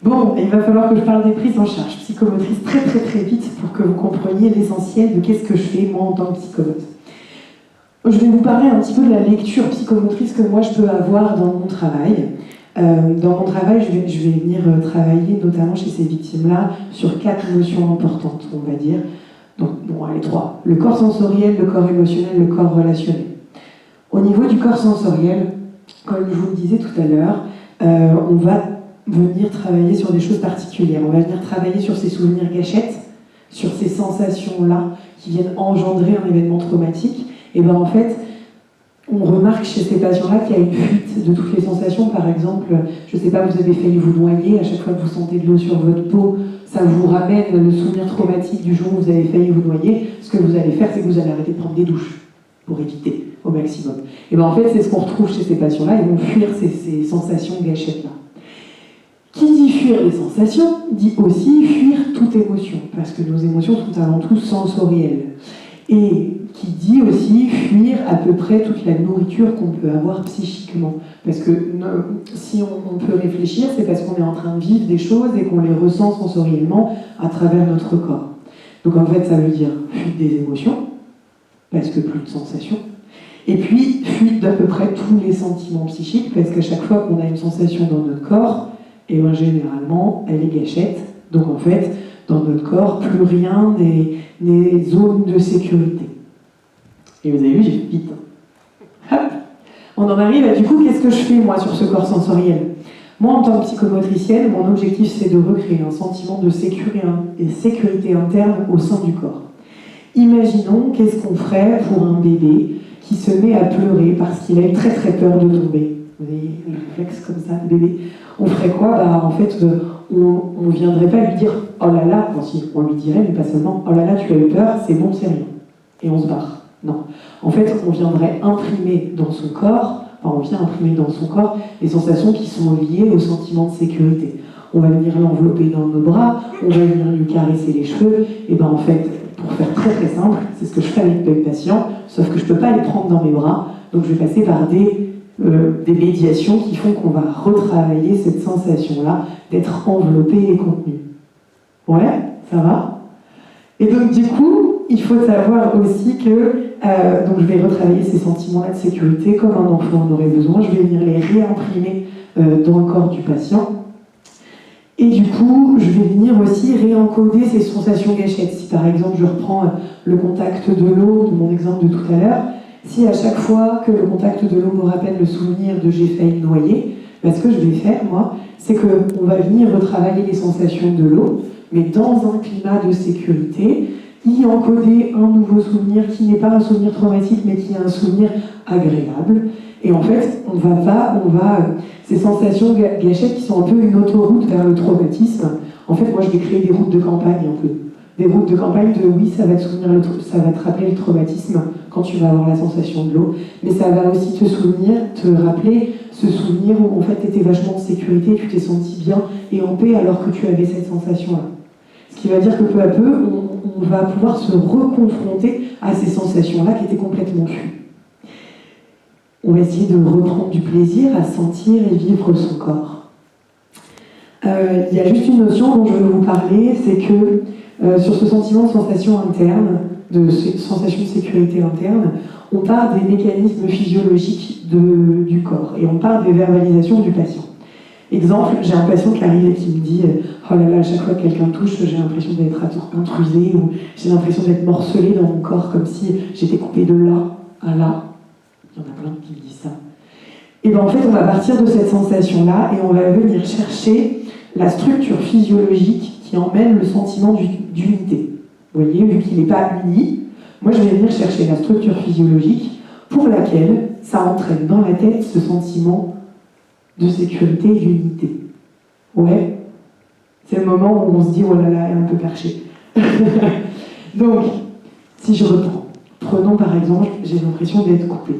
Bon, il va falloir que je parle des prises en charge psychomotrices très très très vite pour que vous compreniez l'essentiel de qu'est-ce que je fais moi en tant que psychomote. Je vais vous parler un petit peu de la lecture psychomotrice que moi je peux avoir dans mon travail. Dans mon travail, je vais venir travailler notamment chez ces victimes-là sur 4 notions importantes, on va dire. Donc, bon, allez, 3. Le corps sensoriel, le corps émotionnel, le corps relationnel. Au niveau du corps sensoriel, comme je vous le disais tout à l'heure, on va venir travailler sur des choses particulières. On va venir travailler sur ces souvenirs gâchettes, sur ces sensations-là qui viennent engendrer un événement traumatique. Et bien en fait, on remarque chez ces patients-là qu'il y a une fuite de toutes les sensations. Par exemple, je ne sais pas, vous avez failli vous noyer, à chaque fois que vous sentez de l'eau sur votre peau, ça vous ramène le souvenir traumatique du jour où vous avez failli vous noyer. Ce que vous allez faire, c'est que vous allez arrêter de prendre des douches pour éviter au maximum. Et bien en fait, c'est ce qu'on retrouve chez ces patients-là, ils vont fuir ces sensations gâchettes-là. Qui dit fuir les sensations, dit aussi fuir toute émotion, parce que nos émotions sont avant tout sensorielles. Et qui dit aussi fuir à peu près toute la nourriture qu'on peut avoir psychiquement. Parce que si on peut réfléchir, c'est parce qu'on est en train de vivre des choses et qu'on les ressent sensoriellement à travers notre corps. Donc en fait, ça veut dire fuite des émotions, parce que plus de sensations. Et puis, fuite d'à peu près tous les sentiments psychiques, parce qu'à chaque fois qu'on a une sensation dans notre corps, et bien généralement, elle est gâchette. Donc en fait, dans notre corps, plus rien n'est zone de sécurité. Et vous avez vu, j'ai fait vite. Hop. On en arrive à du coup, qu'est-ce que je fais moi sur ce corps sensoriel? Moi, en tant que psychomotricienne, mon objectif c'est de recréer un sentiment de sécurité interne au sein du corps. Imaginons, qu'est-ce qu'on ferait pour un bébé qui se met à pleurer parce qu'il a eu très très peur de tomber. Vous voyez, le réflexe comme ça, le bébé. On ferait quoi? En fait, on ne viendrait pas lui dire « Oh là là », bon, si, on lui dirait, mais pas seulement « Oh là là, tu as eu peur, c'est bon, c'est rien ». Et on se barre. Non. En fait, on viendrait imprimer dans son corps, on vient imprimer dans son corps les sensations qui sont liées au sentiment de sécurité. On va venir l'envelopper dans nos bras, on va venir lui caresser les cheveux, et en fait, pour faire très très simple, c'est ce que je fais avec mes patients, sauf que je ne peux pas les prendre dans mes bras, donc je vais passer par des médiations qui font qu'on va retravailler cette sensation-là d'être enveloppé et contenu. Ouais, ça va? Et donc du coup, il faut savoir aussi que donc je vais retravailler ces sentiments-là de sécurité comme un enfant en aurait besoin, je vais venir les réimprimer dans le corps du patient. Et du coup, je vais venir aussi réencoder ces sensations gâchettes. Si par exemple, je reprends le contact de l'eau, de mon exemple de tout à l'heure, si à chaque fois que le contact de l'eau me rappelle le souvenir de j'ai failli me noyer, ce que je vais faire, moi, c'est qu'on va venir retravailler les sensations de l'eau, mais dans un climat de sécurité, y encoder un nouveau souvenir qui n'est pas un souvenir traumatique, mais qui est un souvenir agréable. Et en fait, ces sensations gâchettes qui sont un peu une autoroute vers le traumatisme, en fait, moi je vais créer des routes de campagne un peu. Des routes de campagne de oui, ça va te rappeler le traumatisme quand tu vas avoir la sensation de l'eau, mais ça va aussi te rappeler ce souvenir où en fait tu étais vachement en sécurité, tu t'es senti bien et en paix alors que tu avais cette sensation-là. Ce qui va dire que peu à peu, on va pouvoir se reconfronter à ces sensations-là qui étaient complètement fuies. On va essayer de reprendre du plaisir à sentir et vivre son corps. Il y a juste une notion dont je veux vous parler, c'est que sur ce sentiment de sensation interne, de sensation de sécurité interne, on part des mécanismes physiologiques du corps et on part des verbalisations du patient. Exemple, j'ai un patient qui arrive et qui me dit « Oh là là, à chaque fois que quelqu'un me touche, j'ai l'impression d'être intrusé ou j'ai l'impression d'être morcelé dans mon corps comme si j'étais coupé de là à là. » Il y en a plein qui me disent ça. Et en fait, on va partir de cette sensation-là et on va venir chercher la structure physiologique qui emmène le sentiment d'unité. Vous voyez, vu qu'il n'est pas uni, moi je vais venir chercher la structure physiologique pour laquelle ça entraîne dans la tête ce sentiment de sécurité et d'unité. Ouais, c'est le moment où on se dit oh là là, elle est un peu perchée. Donc, si je reprends, prenons par exemple, j'ai l'impression d'être coupé.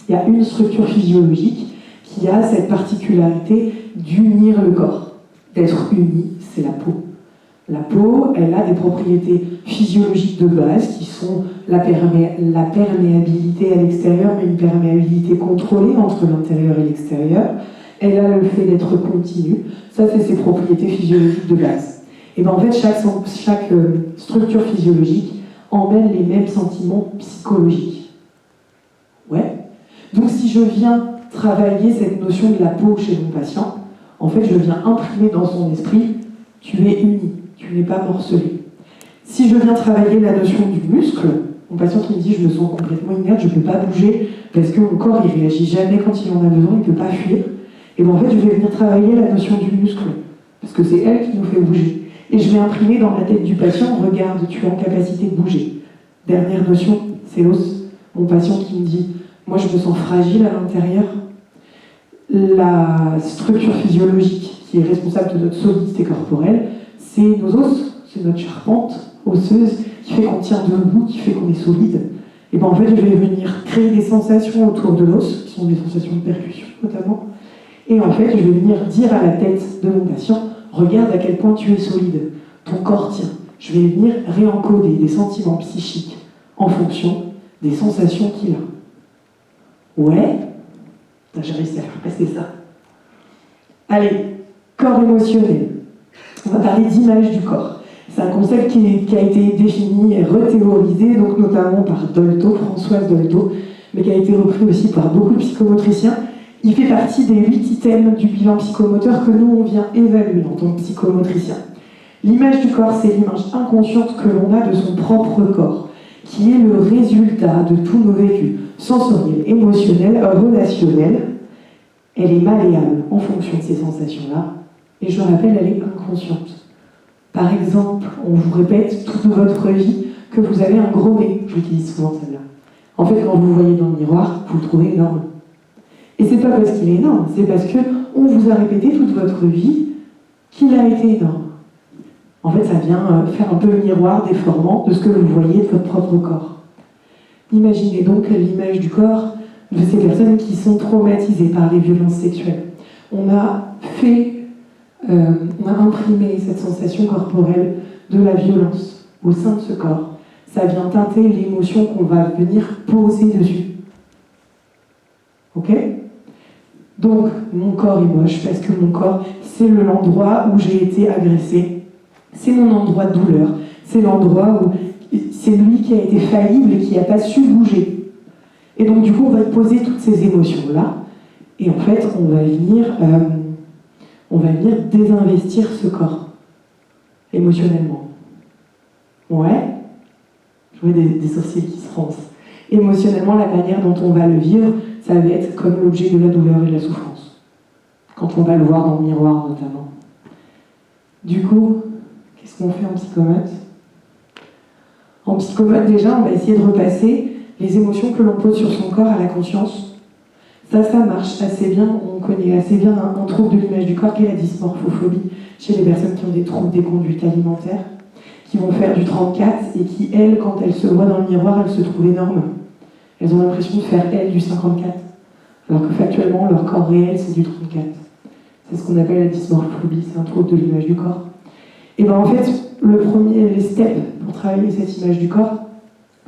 Il y a une structure physiologique qui a cette particularité d'unir le corps. D'être uni, c'est la peau. La peau, elle a des propriétés physiologiques de base qui sont la perméabilité à l'extérieur, mais une perméabilité contrôlée entre l'intérieur et l'extérieur. elle a le fait d'être continue. Ça, c'est ses propriétés physiologiques de base. Et bien en fait, chaque structure physiologique emmène les mêmes sentiments psychologiques. Ouais. Donc si je viens travailler cette notion de la peau chez mon patient, en fait, je viens imprimer dans son esprit, tu es uni, tu n'es pas morcelé. Si je viens travailler la notion du muscle, mon patient qui me dit je me sens complètement inerte, je ne peux pas bouger parce que mon corps il réagit jamais quand il en a besoin, il ne peut pas fuir. Et bien en fait je vais venir travailler la notion du muscle parce que c'est elle qui nous fait bouger. Et je vais imprimer dans la tête du patient, regarde, tu es en capacité de bouger. Dernière notion, c'est l'os. Mon patient qui me dit, moi je me sens fragile à l'intérieur. La structure physiologique qui est responsable de notre solidité corporelle, c'est nos os, c'est notre charpente osseuse qui fait qu'on tient debout, qui fait qu'on est solide. Et bien en fait, je vais venir créer des sensations autour de l'os, qui sont des sensations de percussion notamment. Et en fait, je vais venir dire à la tête de mon patient, regarde à quel point tu es solide, ton corps tient. Je vais venir réencoder des sentiments psychiques en fonction des sensations qu'il a. Ouais, j'ai réussi à faire passer ça. Allez, corps émotionnel. On va parler d'image du corps. C'est un concept qui a été défini et rethéorisé, donc notamment par Dolto, Françoise Dolto, mais qui a été repris aussi par beaucoup de psychomotriciens. Il fait partie des 8 items du bilan psychomoteur que nous, on vient évaluer en tant que psychomotricien. L'image du corps, c'est l'image inconsciente que l'on a de son propre corps, qui est le résultat de tous nos vécus sensoriels, émotionnels, relationnels. Elle est malléable en fonction de ces sensations-là, et je le rappelle, elle est inconsciente. Par exemple, on vous répète toute votre vie que vous avez un gros nez. J'utilise souvent celle-là. En fait, quand vous le voyez dans le miroir, vous le trouvez énorme. Et c'est pas parce qu'il est énorme, c'est parce qu'on vous a répété toute votre vie qu'il a été énorme. En fait, ça vient faire un peu le miroir déformant de ce que vous voyez de votre propre corps. Imaginez donc l'image du corps de ces personnes qui sont traumatisées par les violences sexuelles. On a imprimé cette sensation corporelle de la violence au sein de ce corps. Ça vient teinter l'émotion qu'on va venir poser dessus. Ok ? Donc, mon corps est moche parce que mon corps, c'est l'endroit où j'ai été agressée. C'est mon endroit de douleur. C'est l'endroit où c'est lui qui a été faillible et qui n'a pas su bouger. Et donc, du coup, on va poser toutes ces émotions-là. Et en fait, on va venir désinvestir ce corps, émotionnellement. Ouais, je vois des sourcils qui se froncent. Émotionnellement, la manière dont on va le vivre, ça va être comme l'objet de la douleur et de la souffrance. Quand on va le voir dans le miroir, notamment. Du coup, qu'est-ce qu'on fait en psychomote ? En psychomote, déjà, on va essayer de repasser les émotions que l'on pose sur son corps à la conscience. Ça marche assez bien. On connaît assez bien un trouble de l'image du corps qui est la dysmorphophobie chez les personnes qui ont des troubles des conduites alimentaires, qui vont faire du 34 et qui, elles, quand elles se voient dans le miroir, elles se trouvent énormes. Elles ont l'impression de faire, elles, du 54, alors que factuellement, leur corps réel, c'est du 34. C'est ce qu'on appelle la dysmorphophobie, c'est un trouble de l'image du corps. Et bien en fait, les steps pour travailler cette image du corps,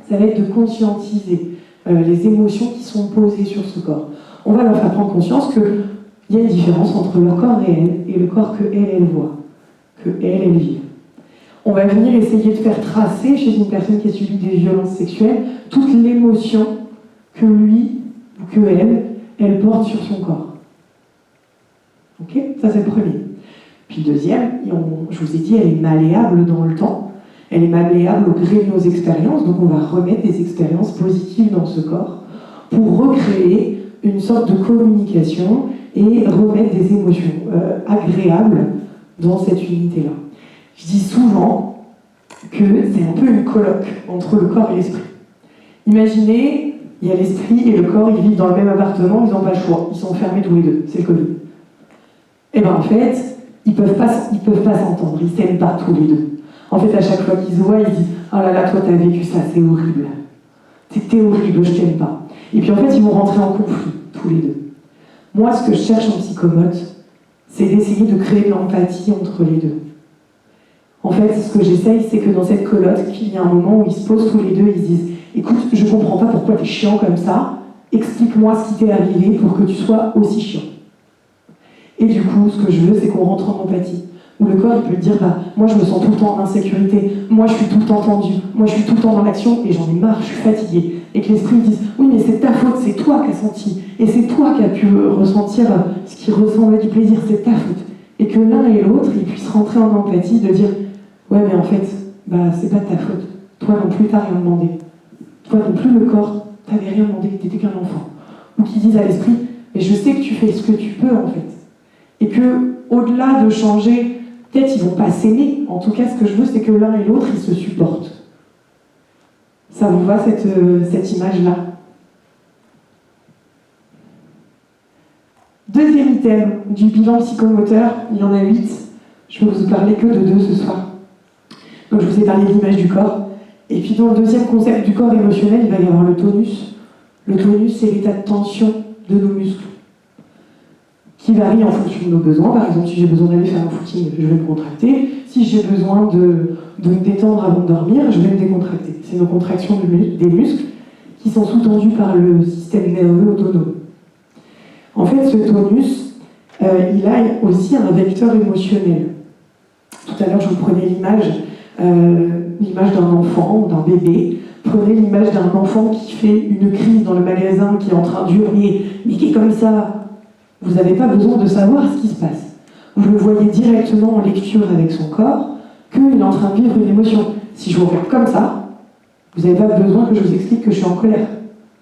ça va être de conscientiser les émotions qui sont posées sur ce corps. On va leur faire prendre conscience qu'il y a une différence entre leur corps réel et le corps qu'elle voit, qu'elle vit. On va venir essayer de faire tracer chez une personne qui a subi des violences sexuelles toute l'émotion que lui ou que elle porte sur son corps. Ok ? Ça, c'est le premier. Puis le deuxième, je vous ai dit, elle est malléable dans le temps. Elle est malléable au gré de nos expériences, donc on va remettre des expériences positives dans ce corps pour recréer une sorte de communication et remettre des émotions agréables dans cette unité-là. Je dis souvent que c'est un peu une colloque entre le corps et l'esprit. Imaginez, il y a l'esprit et le corps, ils vivent dans le même appartement, ils n'ont pas le choix, ils sont enfermés tous les deux, c'est le Covid. Et bien en fait, ils peuvent pas s'entendre, ils s'aiment pas tous les deux. En fait, à chaque fois qu'ils se voient, ils disent « Oh là là, toi t'as vécu ça, c'est horrible. T'es horrible, je t'aime pas. » Et puis en fait, ils vont rentrer en conflit, tous les deux. Moi, ce que je cherche en psychomote, c'est d'essayer de créer de l'empathie entre les deux. En fait, ce que j'essaye, c'est que dans cette colloque, il y a un moment où ils se posent tous les deux, ils se disent « Écoute, je comprends pas pourquoi t'es chiant comme ça, explique-moi ce qui t'est arrivé pour que tu sois aussi chiant. » Et du coup, ce que je veux, c'est qu'on rentre en empathie. Où le corps, il peut dire, bah, moi je me sens tout le temps en insécurité, moi je suis tout le temps tendu, moi je suis tout le temps dans l'action et j'en ai marre, je suis fatiguée. Et que l'esprit dise, oui mais c'est ta faute, c'est toi qui as senti, et c'est toi qui as pu ressentir ce qui ressemble à du plaisir, c'est ta faute. Et que l'un et l'autre, ils puissent rentrer en empathie, de dire, ouais mais en fait, bah c'est pas de ta faute, toi non plus t'as rien demandé. Toi non plus le corps, t'avais rien demandé, t'étais qu'un enfant. Ou qui disent à l'esprit, mais je sais que tu fais ce que tu peux en fait. Et que, au-delà de changer, peut-être ils vont pas s'aimer. En tout cas, ce que je veux, c'est que l'un et l'autre, ils se supportent. Ça vous va, cette image-là? Deuxième item du bilan psychomoteur, il y en a 8. Je vais vous parler que de 2 ce soir. Donc je vous ai parlé de l'image du corps. Et puis dans le deuxième concept du corps émotionnel, il va y avoir le tonus. Le tonus, c'est l'état de tension de nos muscles, qui varie en fonction de nos besoins. Par exemple, si j'ai besoin d'aller faire un footing, je vais me contracter. Si j'ai besoin de me détendre avant de dormir, je vais me décontracter. C'est nos contractions des muscles qui sont sous-tendues par le système nerveux autonome. En fait, ce tonus, il a aussi un vecteur émotionnel. Tout à l'heure, je vous prenais l'image d'un enfant ou d'un bébé. Prenez l'image d'un enfant qui fait une crise dans le magasin, qui est en train d'hurler, mais qui est comme ça. Vous n'avez pas besoin de savoir ce qui se passe. Vous le voyez directement en lecture avec son corps, qu'il est en train de vivre une émotion. Si je vous regarde comme ça, vous n'avez pas besoin que je vous explique que je suis en colère.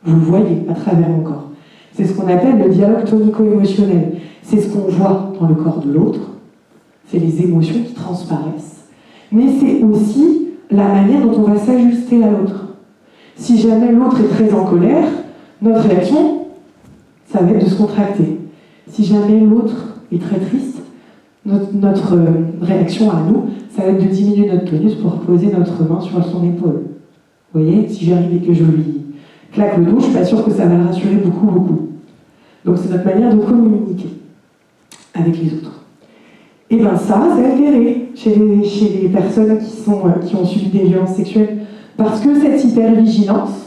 Vous le voyez à travers mon corps. C'est ce qu'on appelle le dialogue tonico-émotionnel. C'est ce qu'on voit dans le corps de l'autre. C'est les émotions qui transparaissent. Mais c'est aussi la manière dont on va s'ajuster à l'autre. Si jamais l'autre est très en colère, notre réaction, ça va être de se contracter. Si jamais l'autre est très triste, notre réaction à nous, ça va être de diminuer notre tonus pour poser notre main sur son épaule. Vous voyez, si j'arrive et que je lui claque le dos, je ne suis pas sûre que ça va le rassurer beaucoup, beaucoup. Donc c'est notre manière de communiquer avec les autres. Et bien ça c'est altéré chez les personnes qui ont subi des violences sexuelles. Parce que cette hypervigilance,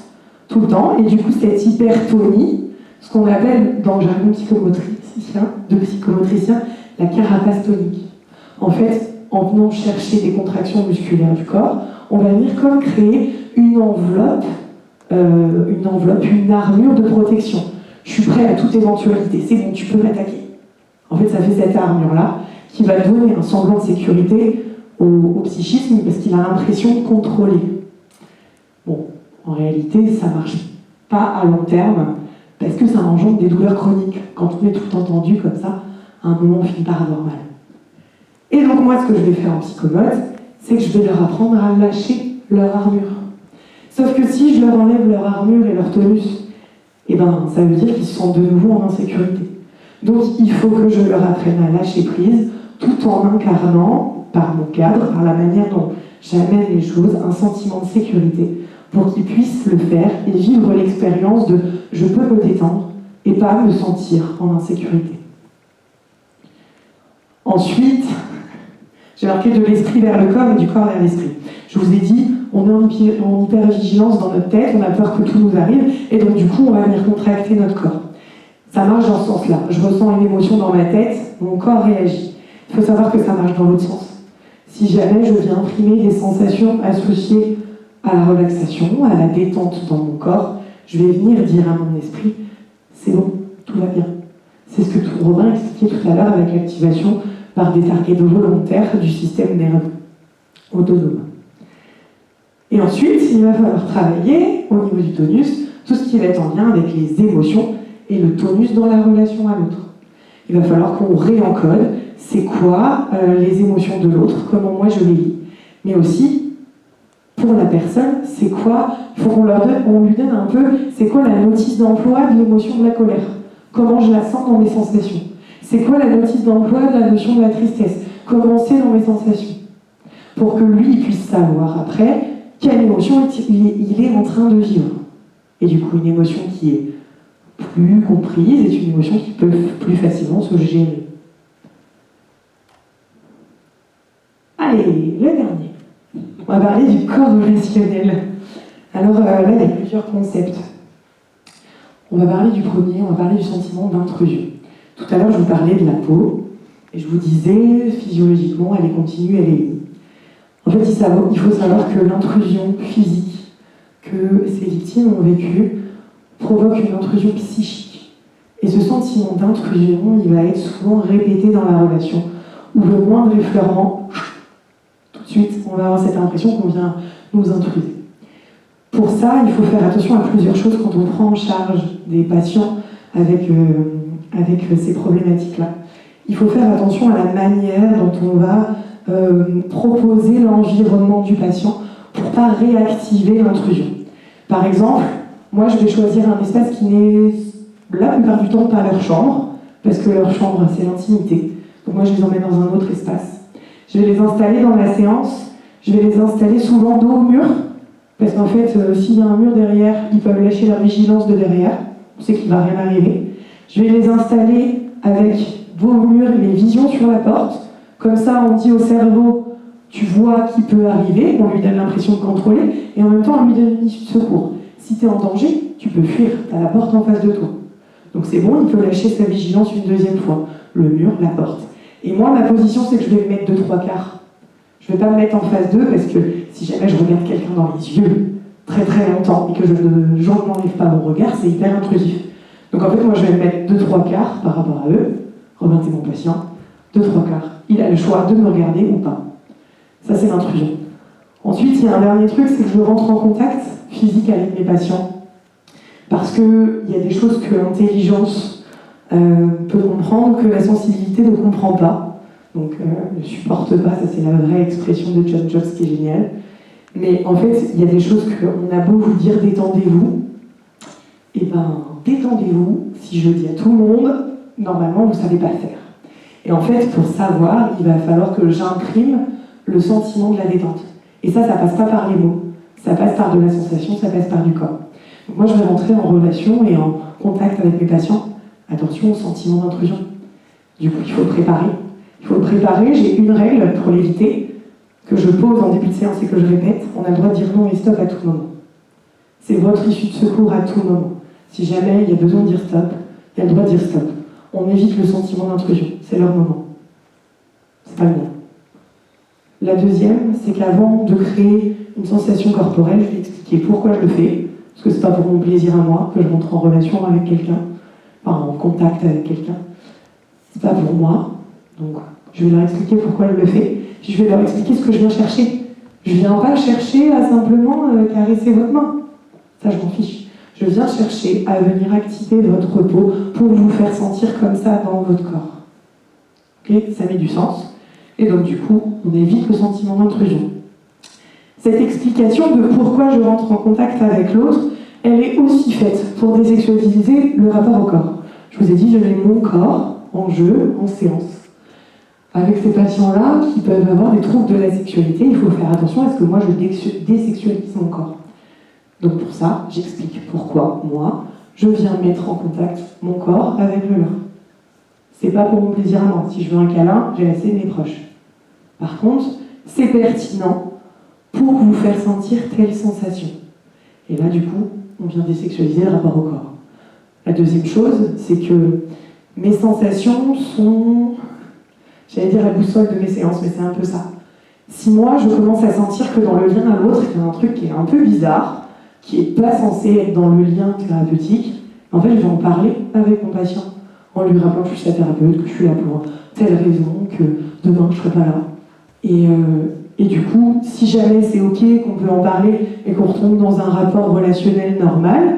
tout le temps, et du coup cette hypertonie, ce qu'on appelle dans le jargon psychomotricien, la carapace tonique. En fait, en venant chercher des contractions musculaires du corps, on va venir comme créer une enveloppe, une armure de protection. Je suis prêt à toute éventualité, c'est bon, tu peux m'attaquer. En fait, ça fait cette armure-là qui va donner un semblant de sécurité au psychisme parce qu'il a l'impression de contrôler. Bon, en réalité, ça ne marche pas à long terme parce que ça engendre des douleurs chroniques. Quand on est tout le temps tendu comme ça, à un moment, on finit par avoir mal. Et donc moi, ce que je vais faire en psychomote, c'est que je vais leur apprendre à lâcher leur armure. Sauf que si je leur enlève leur armure et leur tonus, eh ben, ça veut dire qu'ils se sentent de nouveau en insécurité. Donc il faut que je leur apprenne à lâcher prise, tout en incarnant, par mon cadre, par la manière dont j'amène les choses, un sentiment de sécurité, pour qu'ils puissent le faire et vivre l'expérience de « je peux me détendre » et pas me sentir en insécurité. Ensuite, j'ai marqué de l'esprit vers le corps et du corps vers l'esprit. Je vous ai dit, on est en hypervigilance dans notre tête, on a peur que tout nous arrive, et donc du coup, on va venir contracter notre corps. Ça marche dans ce sens-là. Je ressens une émotion dans ma tête, mon corps réagit. Il faut savoir que ça marche dans l'autre sens. Si jamais je viens imprimer des sensations associées à la relaxation, à la détente dans mon corps, je vais venir dire à mon esprit, c'est bon, tout va bien. C'est ce que Robin expliquait tout à l'heure avec l'activation par des targets volontaires du système nerveux autonome. Et ensuite, il va falloir travailler au niveau du tonus, tout ce qui va être en lien avec les émotions et le tonus dans la relation à l'autre. Il va falloir qu'on réencode c'est quoi les émotions de l'autre, comment moi je les lis. Mais aussi, pour la personne, c'est quoi, il faut qu'on lui donne un peu, c'est quoi la notice d'emploi de l'émotion de la colère. Comment je la sens dans mes sensations. C'est quoi la notice d'emploi de la notion de la tristesse. Comment c'est dans mes sensations. Pour que lui il puisse savoir après quelle émotion il est en train de vivre. Et du coup, une émotion qui est plus comprise est une émotion qui peut plus facilement se gérer. Allez, le dernier. On va parler du corps relationnel. Alors là, il y a plusieurs concepts. On va parler du premier, on va parler du sentiment d'intrusion. Tout à l'heure, je vous parlais de la peau, et je vous disais, physiologiquement, elle est continue, elle est unie. En fait, il faut savoir que l'intrusion physique que ces victimes ont vécue provoque une intrusion psychique. Et ce sentiment d'intrusion, il va être souvent répété dans la relation, où le moindre effleurement, tout de suite, on va avoir cette impression qu'on vient nous intruser. Pour ça, il faut faire attention à plusieurs choses quand on prend en charge des patients avec ces problématiques-là. Il faut faire attention à la manière dont on va proposer l'environnement du patient pour ne pas réactiver l'intrusion. Par exemple, moi je vais choisir un espace qui n'est la plupart du temps pas leur chambre, parce que leur chambre c'est l'intimité. Donc moi je les emmène dans un autre espace. Je vais les installer dans la séance, je vais les installer souvent dos au mur, parce qu'en fait s'il y a un mur derrière, ils peuvent lâcher leur vigilance de derrière, on sait qu'il ne va rien arriver. Je vais les installer avec dos au mur et les visions sur la porte. Comme ça, on dit au cerveau, tu vois qui peut arriver, on lui donne l'impression de contrôler, et en même temps, on lui donne une issue de secours. Si tu es en danger, tu peux fuir, tu as la porte en face de toi. Donc c'est bon, il peut lâcher sa vigilance une deuxième fois. Le mur, la porte. Et moi, ma position, c'est que je vais me mettre 2-3 quarts. Je ne vais pas me mettre en face d'eux, parce que si jamais je regarde quelqu'un dans les yeux très très longtemps, et que je n'enlève pas mon regard, c'est hyper intrusif. Donc en fait, moi, je vais me mettre 2-3 quarts par rapport à eux. Robin, c'est mon patient. 2-3 quarts. Il a le choix de me regarder ou pas. Ça, c'est l'intrusion. Ensuite, il y a un dernier truc, c'est que je rentre en contact physique avec mes patients. Parce qu'il y a des choses que l'intelligence peut comprendre, que la sensibilité ne comprend pas. Donc, ne supporte pas, ça c'est la vraie expression de John Jobs qui est géniale. Mais en fait, il y a des choses qu'on a beau vous dire détendez-vous, et ben détendez-vous, si je le dis à tout le monde, normalement vous ne savez pas le faire. Et en fait, pour savoir, il va falloir que j'imprime le sentiment de la détente. Et ça passe pas par les mots, ça passe par de la sensation, ça passe par du corps. Donc moi, je vais rentrer en relation et en contact avec mes patients. Attention au sentiment d'intrusion. Du coup, il faut le préparer. Il faut le préparer, j'ai une règle pour l'éviter, que je pose en début de séance et que je répète. On a le droit de dire non et stop à tout moment. C'est votre issue de secours à tout moment. Si jamais il y a besoin de dire stop, il y a le droit de dire stop. On évite le sentiment d'intrusion, c'est leur moment. C'est pas le mien. La deuxième, c'est qu'avant de créer une sensation corporelle, je vais expliquer pourquoi je le fais, parce que c'est pas pour mon plaisir à moi que je rentre en relation avec quelqu'un, enfin en contact avec quelqu'un. C'est pas pour moi, donc je vais leur expliquer pourquoi je le fais, puis je vais leur expliquer ce que je viens chercher. Je viens pas chercher à simplement caresser votre main, ça je m'en fiche. Je viens chercher à venir activer votre peau pour vous faire sentir comme ça dans votre corps. Ok, ça met du sens. Et donc du coup, on évite le sentiment d'intrusion. Cette explication de pourquoi je rentre en contact avec l'autre, elle est aussi faite pour désexualiser le rapport au corps. Je vous ai dit, je mets mon corps en jeu, en séance. Avec ces patients-là qui peuvent avoir des troubles de la sexualité, il faut faire attention à ce que moi je désexualise mon corps. Donc pour ça, j'explique pourquoi, moi, je viens mettre en contact mon corps avec le leur. C'est pas pour mon plaisir à moi. Si je veux un câlin, j'ai laissé mes proches. Par contre, c'est pertinent pour vous faire sentir telle sensation. Et là, du coup, on vient désexualiser le rapport au corps. La deuxième chose, c'est que mes sensations sont, j'allais dire la boussole de mes séances, mais c'est un peu ça. Si moi, je commence à sentir que dans le lien à l'autre, il y a un truc qui est un peu bizarre, qui n'est pas censé être dans le lien thérapeutique, en fait, je vais en parler avec mon patient, en lui rappelant que je suis sa thérapeute, que je suis là pour telle raison, que demain, je ne serai pas là. Et du coup, si jamais c'est OK, qu'on peut en parler et qu'on retombe dans un rapport relationnel normal,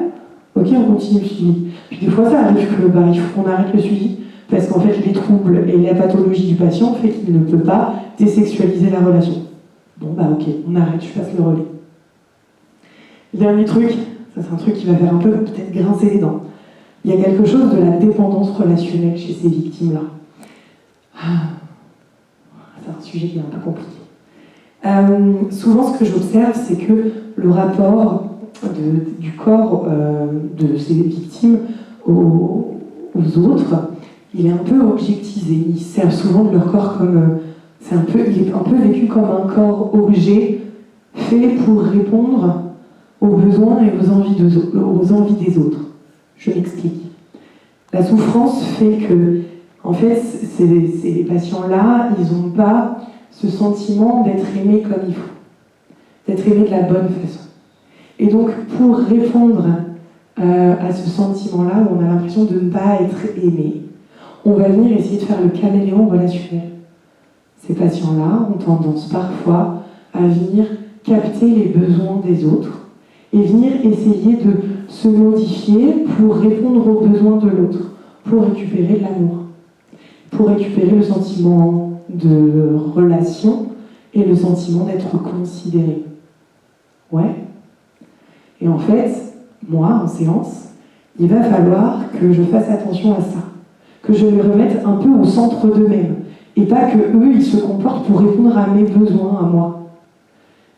OK, on continue le suivi. Puis des fois, ça arrive que, il faut qu'on arrête le suivi, parce qu'en fait, les troubles et la pathologie du patient fait qu'il ne peut pas désexualiser la relation. Bon, OK, on arrête, je passe le relais. Le dernier truc, ça c'est un truc qui va faire un peu peut-être grincer les dents. Il y a quelque chose de la dépendance relationnelle chez ces victimes-là. C'est un sujet qui est un peu compliqué. Souvent, ce que j'observe, c'est que le rapport du corps de ces victimes aux autres, il est un peu objectisé. Ils servent souvent de leur corps comme... il est un peu vécu comme un corps objet fait pour répondre aux besoins et aux envies des autres. Je m'explique. La souffrance fait que, en fait, ces patients-là, ils n'ont pas ce sentiment d'être aimés comme il faut, d'être aimés de la bonne façon. Et donc, pour répondre à ce sentiment-là, où on a l'impression de ne pas être aimé, on va venir essayer de faire le caméléon relationnel. Ces patients-là ont tendance parfois à venir capter les besoins des autres et venir essayer de se modifier pour répondre aux besoins de l'autre, pour récupérer de l'amour, pour récupérer le sentiment de relation et le sentiment d'être considéré. Ouais. Et en fait, moi, en séance, il va falloir que je fasse attention à ça, que je les remette un peu au centre d'eux-mêmes, et pas que eux, ils se comportent pour répondre à mes besoins, à moi.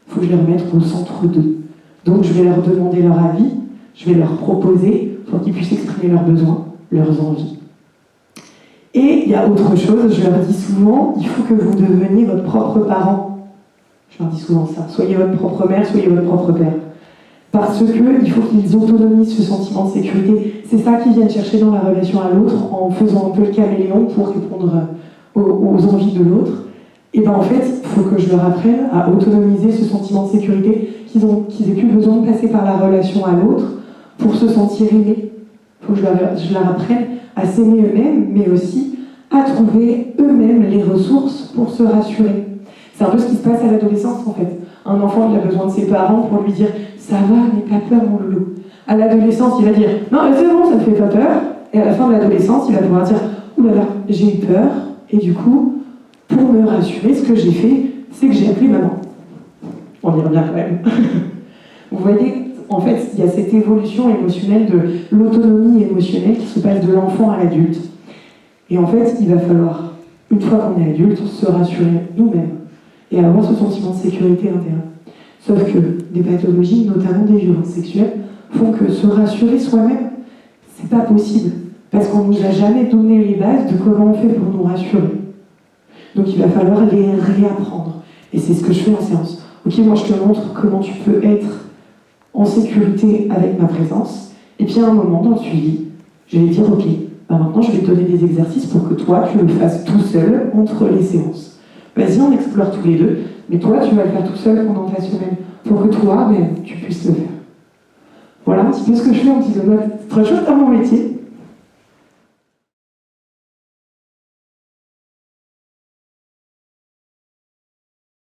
Il faut que je les remette au centre d'eux. Donc je vais leur demander leur avis, je vais leur proposer pour qu'ils puissent exprimer leurs besoins, leurs envies. Et il y a autre chose, je leur dis souvent, il faut que vous deveniez votre propre parent. Je leur dis souvent ça, soyez votre propre mère, soyez votre propre père. Parce qu'il faut qu'ils autonomisent ce sentiment de sécurité. C'est ça qu'ils viennent chercher dans la relation à l'autre, en faisant un peu le caméléon pour répondre aux envies de l'autre. Et bien en fait, il faut que je leur apprenne à autonomiser ce sentiment de sécurité, qu'ils aient plus besoin de passer par la relation à l'autre pour se sentir aimés. Il faut que je leur apprenne à s'aimer eux-mêmes, mais aussi à trouver eux-mêmes les ressources pour se rassurer. C'est un peu ce qui se passe à l'adolescence en fait. Un enfant, il a besoin de ses parents pour lui dire « ça va, n'aie pas peur mon loulou ». À l'adolescence, il va dire « non, mais c'est bon, ça ne fait pas peur ». Et à la fin de l'adolescence, il va pouvoir dire « ouh là là, j'ai eu peur ». Et du coup, pour me rassurer, ce que j'ai fait, c'est que j'ai appelé maman. On y revient quand même. Vous voyez, en fait, il y a cette évolution émotionnelle de l'autonomie émotionnelle qui se passe de l'enfant à l'adulte. Et en fait, il va falloir, une fois qu'on est adulte, se rassurer nous-mêmes et avoir ce sentiment de sécurité interne. Sauf que des pathologies, notamment des violences sexuelles, font que se rassurer soi-même, c'est pas possible. Parce qu'on nous a jamais donné les bases de comment on fait pour nous rassurer. Donc il va falloir les réapprendre. Et c'est ce que je fais en séance. Ok, moi je te montre comment tu peux être en sécurité avec ma présence. Et puis à un moment dans le suivi, je vais dire ok, bah maintenant je vais te donner des exercices pour que toi tu le fasses tout seul entre les séances. Vas-y, on explore tous les deux, mais toi tu vas le faire tout seul pendant ta semaine pour que toi, tu puisses le faire. Voilà un petit peu ce que je fais en petit domaine. C'est très chouette dans mon métier.